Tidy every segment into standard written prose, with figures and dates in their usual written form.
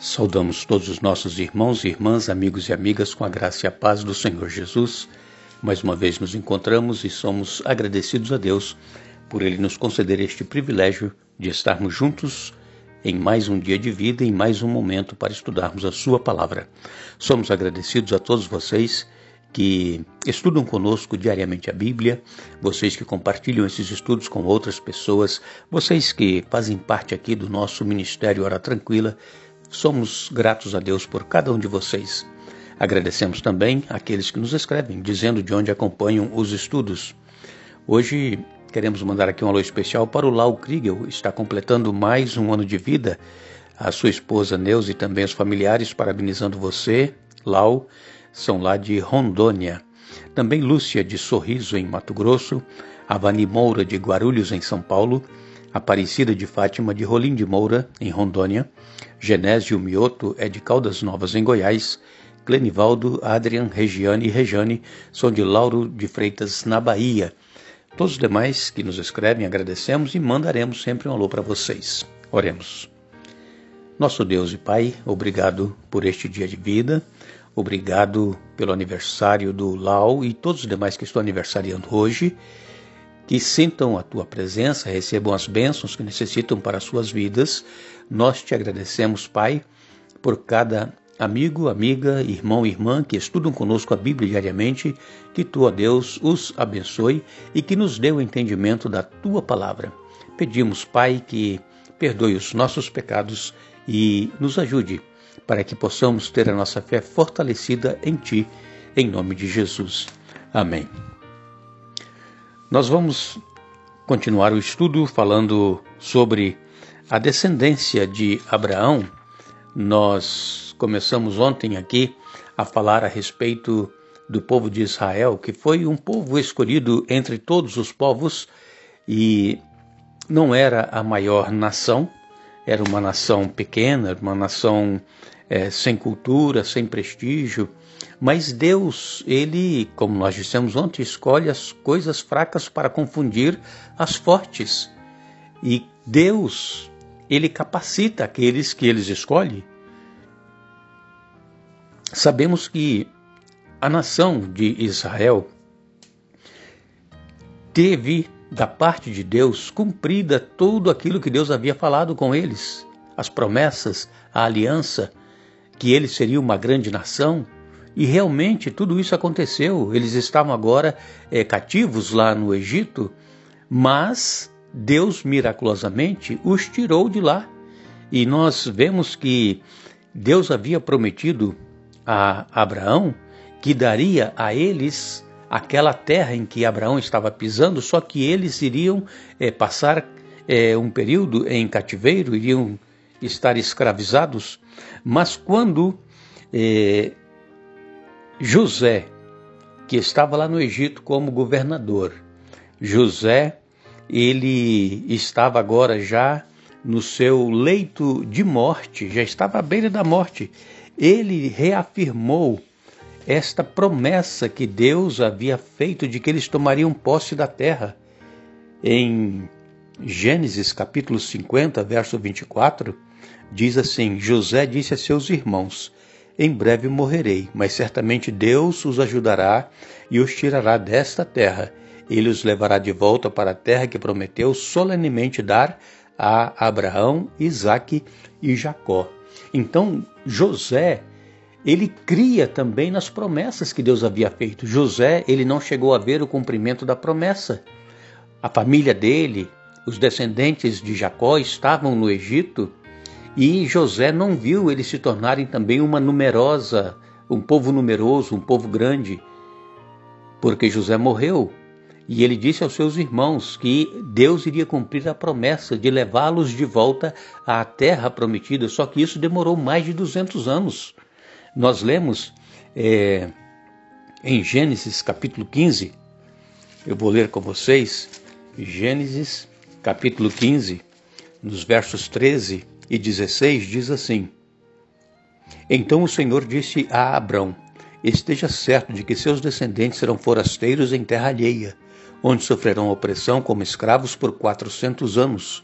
Saudamos todos os nossos irmãos e irmãs, amigos e amigas com a graça e a paz do Senhor Jesus. Mais uma vez nos encontramos e somos agradecidos a Deus por Ele nos conceder este privilégio de estarmos juntos em mais um dia de vida, em mais um momento para estudarmos a Sua Palavra. Somos agradecidos a todos vocês que estudam conosco diariamente a Bíblia, vocês que compartilham esses estudos com outras pessoas, vocês que fazem parte aqui do nosso Ministério Hora Tranquila. Somos gratos a Deus por cada um de vocês. Agradecemos também àqueles que nos escrevem, dizendo de onde acompanham os estudos. Hoje queremos mandar aqui um alô especial para o Lau Kriegel, está completando mais um ano de vida. A sua esposa Neuza e também os familiares, parabenizando você, Lau, são lá de Rondônia. Também Lúcia de Sorriso, em Mato Grosso, a Vani Moura de Guarulhos, em São Paulo, Aparecida de Fátima de Rolim de Moura, em Rondônia, Genésio Mioto é de Caldas Novas, em Goiás, Clenivaldo, Adrian, Regiane e Rejane são de Lauro de Freitas, na Bahia. Todos os demais que nos escrevem agradecemos e mandaremos sempre um alô para vocês. Oremos. Nosso Deus e Pai, obrigado por este dia de vida, obrigado pelo aniversário do Lau e todos os demais que estão aniversariando hoje, que sintam a Tua presença, recebam as bênçãos que necessitam para as suas vidas. Nós te agradecemos, Pai, por cada amigo, amiga, irmão e irmã que estudam conosco a Bíblia diariamente, que Tu, ó Deus, os abençoe e que nos dê o entendimento da Tua palavra. Pedimos, Pai, que perdoe os nossos pecados e nos ajude para que possamos ter a nossa fé fortalecida em Ti, em nome de Jesus. Amém. Nós vamos continuar o estudo falando sobre a descendência de Abraão. Nós começamos ontem aqui a falar a respeito do povo de Israel, que foi um povo escolhido entre todos os povos e não era a maior nação, era uma nação pequena, uma nação sem cultura, sem prestígio. Mas Deus, Ele, como nós dissemos ontem, escolhe as coisas fracas para confundir as fortes. E Deus, Ele capacita aqueles que Ele escolhe. Sabemos que a nação de Israel teve, da parte de Deus, cumprida tudo aquilo que Deus havia falado com eles. As promessas, a aliança, que eles seriam uma grande nação. E realmente tudo isso aconteceu. Eles estavam agora cativos lá no Egito, mas Deus miraculosamente os tirou de lá. E nós vemos que Deus havia prometido a Abraão que daria a eles aquela terra em que Abraão estava pisando, só que eles iriam passar um período em cativeiro, iriam estar escravizados. Mas quando José, que estava lá no Egito como governador, José, ele estava agora já no seu leito de morte, já estava à beira da morte. Ele reafirmou esta promessa que Deus havia feito de que eles tomariam posse da terra. Em Gênesis capítulo 50, verso 24, diz assim: José disse a seus irmãos: em breve morrerei, mas certamente Deus os ajudará e os tirará desta terra. Ele os levará de volta para a terra que prometeu solenemente dar a Abraão, Isaque e Jacó. Então, José, ele cria também nas promessas que Deus havia feito. José, ele não chegou a ver o cumprimento da promessa. A família dele, os descendentes de Jacó, estavam no Egito, e José não viu eles se tornarem também um povo numeroso, um povo grande, porque José morreu. E ele disse aos seus irmãos que Deus iria cumprir a promessa de levá-los de volta à terra prometida, só que isso demorou mais de 200 anos. Nós lemos em Gênesis capítulo 15, eu vou ler com vocês, Gênesis capítulo 15, nos versos 13 e 16, diz assim: Então o Senhor disse a Abrão: esteja certo de que seus descendentes serão forasteiros em terra alheia, onde sofrerão opressão como escravos por 400 anos.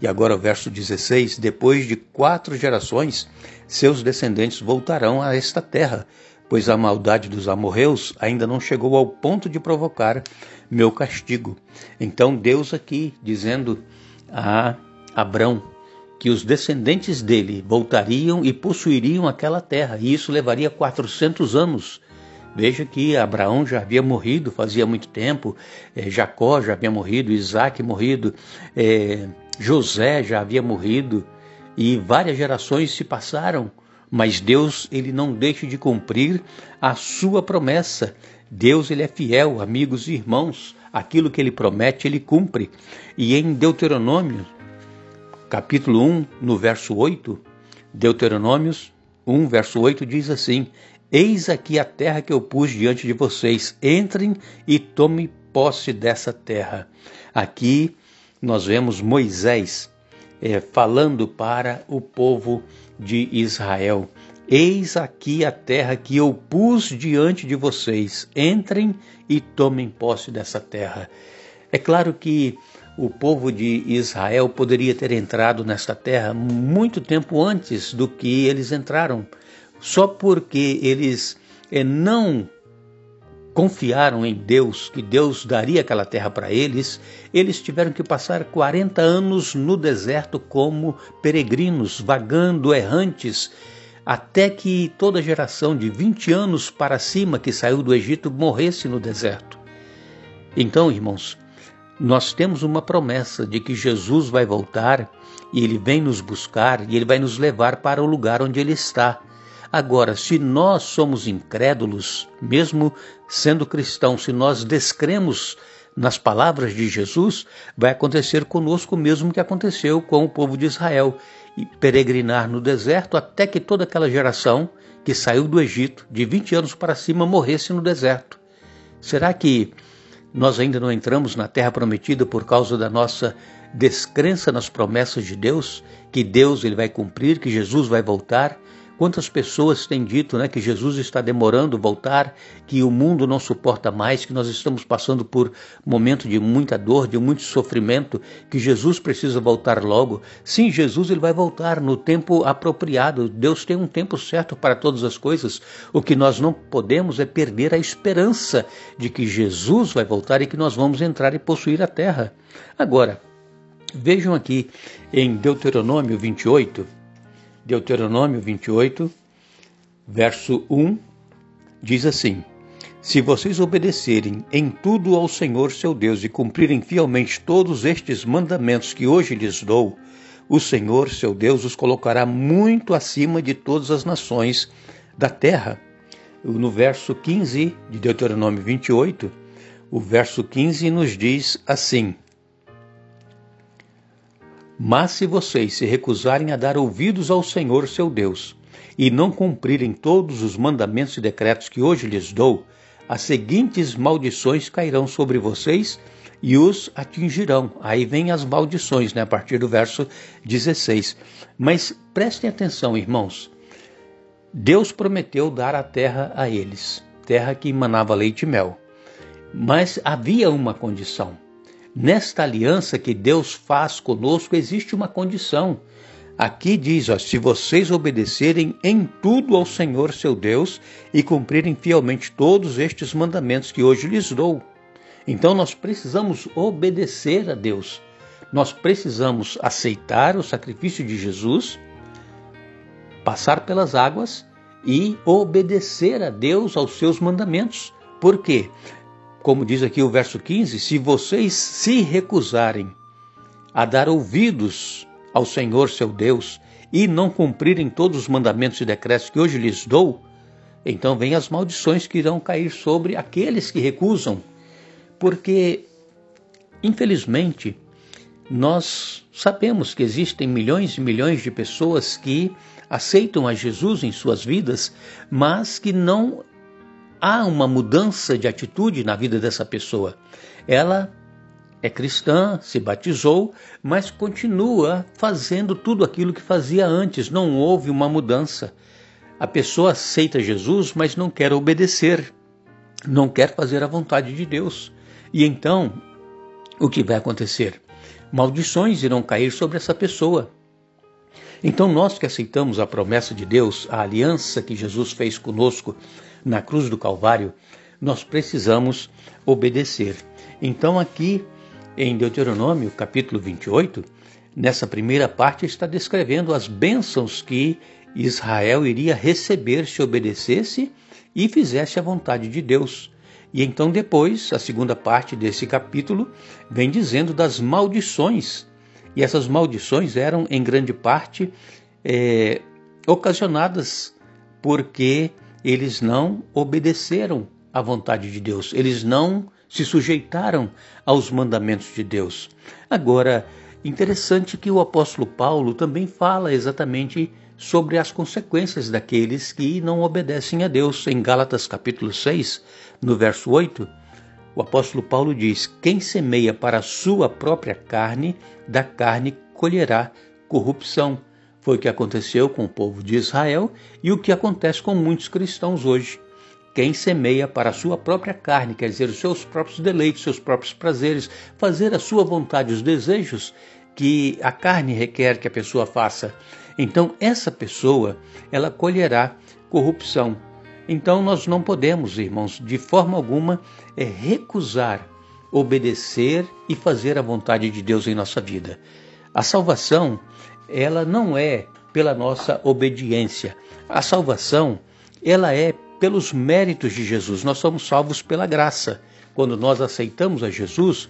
E agora o verso 16: depois de 4 gerações, seus descendentes voltarão a esta terra, pois a maldade dos amorreus ainda não chegou ao ponto de provocar meu castigo. Então Deus aqui dizendo a Abrão que os descendentes dele voltariam e possuiriam aquela terra, e isso levaria 400 anos. Veja que Abraão já havia morrido fazia muito tempo, Jacó já havia morrido, Isaac morrido, José já havia morrido, e várias gerações se passaram, mas Deus ele não deixa de cumprir a sua promessa. Deus ele é fiel, amigos e irmãos, aquilo que ele promete ele cumpre. E em Deuteronômio, capítulo 1, no verso 8, Deuteronômios 1, verso 8 diz assim: eis aqui a terra que eu pus diante de vocês, entrem e tomem posse dessa terra. Aqui nós vemos Moisés falando para o povo de Israel: eis aqui a terra que eu pus diante de vocês, entrem e tomem posse dessa terra. É claro que o povo de Israel poderia ter entrado nesta terra muito tempo antes do que eles entraram, só porque eles não confiaram em Deus, que Deus daria aquela terra para eles, eles tiveram que passar 40 anos no deserto como peregrinos, vagando, errantes, até que toda geração de 20 anos para cima que saiu do Egito morresse no deserto. Então, irmãos, nós temos uma promessa de que Jesus vai voltar e ele vem nos buscar e ele vai nos levar para o lugar onde ele está. Agora, se nós somos incrédulos, mesmo sendo cristãos, se nós descremos nas palavras de Jesus, vai acontecer conosco o mesmo que aconteceu com o povo de Israel, e peregrinar no deserto até que toda aquela geração que saiu do Egito, de 20 anos para cima, morresse no deserto. Será que nós ainda não entramos na terra prometida por causa da nossa descrença nas promessas de Deus, que Deus ele vai cumprir, que Jesus vai voltar? Quantas pessoas têm dito, que Jesus está demorando a voltar, que o mundo não suporta mais, que nós estamos passando por um momento de muita dor, de muito sofrimento, que Jesus precisa voltar logo. Sim, Jesus ele vai voltar no tempo apropriado. Deus tem um tempo certo para todas as coisas. O que nós não podemos é perder a esperança de que Jesus vai voltar e que nós vamos entrar e possuir a terra. Agora, vejam aqui em Deuteronômio 28, verso 1, diz assim: se vocês obedecerem em tudo ao Senhor seu Deus e cumprirem fielmente todos estes mandamentos que hoje lhes dou, o Senhor seu Deus os colocará muito acima de todas as nações da terra. No verso 15 de Deuteronômio 28, o verso 15 nos diz assim: mas se vocês se recusarem a dar ouvidos ao Senhor seu Deus e não cumprirem todos os mandamentos e decretos que hoje lhes dou, as seguintes maldições cairão sobre vocês e os atingirão. Aí vem as maldições, a partir do verso 16. Mas prestem atenção, irmãos. Deus prometeu dar a terra a eles, terra que emanava leite e mel. Mas havia uma condição. Nesta aliança que Deus faz conosco, existe uma condição. Aqui diz, se vocês obedecerem em tudo ao Senhor seu Deus e cumprirem fielmente todos estes mandamentos que hoje lhes dou. Então nós precisamos obedecer a Deus. Nós precisamos aceitar o sacrifício de Jesus, passar pelas águas e obedecer a Deus, aos seus mandamentos. Por quê? Como diz aqui o verso 15, se vocês se recusarem a dar ouvidos ao Senhor seu Deus e não cumprirem todos os mandamentos e decretos que hoje lhes dou, então vem as maldições que irão cair sobre aqueles que recusam. Porque, infelizmente, nós sabemos que existem milhões e milhões de pessoas que aceitam a Jesus em suas vidas, mas que não há uma mudança de atitude na vida dessa pessoa. Ela é cristã, se batizou, mas continua fazendo tudo aquilo que fazia antes. Não houve uma mudança. A pessoa aceita Jesus, mas não quer obedecer, não quer fazer a vontade de Deus. E então, o que vai acontecer? maldições irão cair sobre essa pessoa. Então nós que aceitamos a promessa de Deus, a aliança que Jesus fez conosco na cruz do Calvário, nós precisamos obedecer. Então aqui em Deuteronômio capítulo 28, nessa primeira parte está descrevendo as bênçãos que Israel iria receber se obedecesse e fizesse a vontade de Deus. E então depois, a segunda parte desse capítulo, vem dizendo das maldições. E essas maldições eram, em grande parte, ocasionadas porque eles não obedeceram à vontade de Deus. Eles não se sujeitaram aos mandamentos de Deus. Agora, interessante que o apóstolo Paulo também fala exatamente sobre as consequências daqueles que não obedecem a Deus. Em Gálatas capítulo 6, no verso 8, o apóstolo Paulo diz: quem semeia para a sua própria carne, da carne colherá corrupção. Foi o que aconteceu com o povo de Israel e o que acontece com muitos cristãos hoje. Quem semeia para a sua própria carne, quer dizer, os seus próprios deleites, seus próprios prazeres, fazer a sua vontade, os desejos que a carne requer que a pessoa faça. Então, essa pessoa, ela colherá corrupção. Então, nós não podemos, irmãos, de forma alguma, recusar, obedecer e fazer a vontade de Deus em nossa vida. A salvação, ela não é pela nossa obediência. A salvação, ela é pelos méritos de Jesus. Nós somos salvos pela graça. Quando nós aceitamos a Jesus,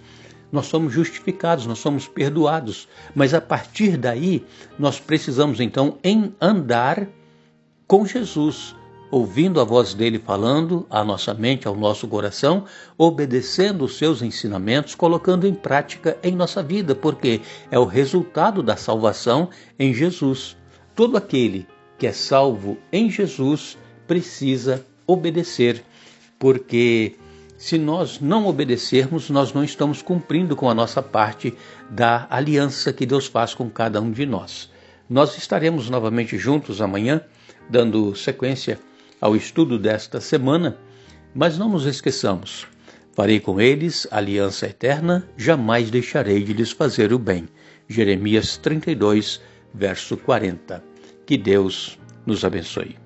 nós somos justificados, nós somos perdoados. Mas a partir daí, nós precisamos então andar com Jesus, ouvindo a voz dele falando à nossa mente, ao nosso coração, obedecendo os seus ensinamentos, colocando em prática em nossa vida, porque é o resultado da salvação em Jesus. Todo aquele que é salvo em Jesus precisa obedecer, porque se nós não obedecermos, nós não estamos cumprindo com a nossa parte da aliança que Deus faz com cada um de nós. Nós estaremos novamente juntos amanhã, dando sequência ao estudo desta semana, mas não nos esqueçamos: farei com eles aliança eterna, jamais deixarei de lhes fazer o bem. Jeremias 32, verso 40. Que Deus nos abençoe.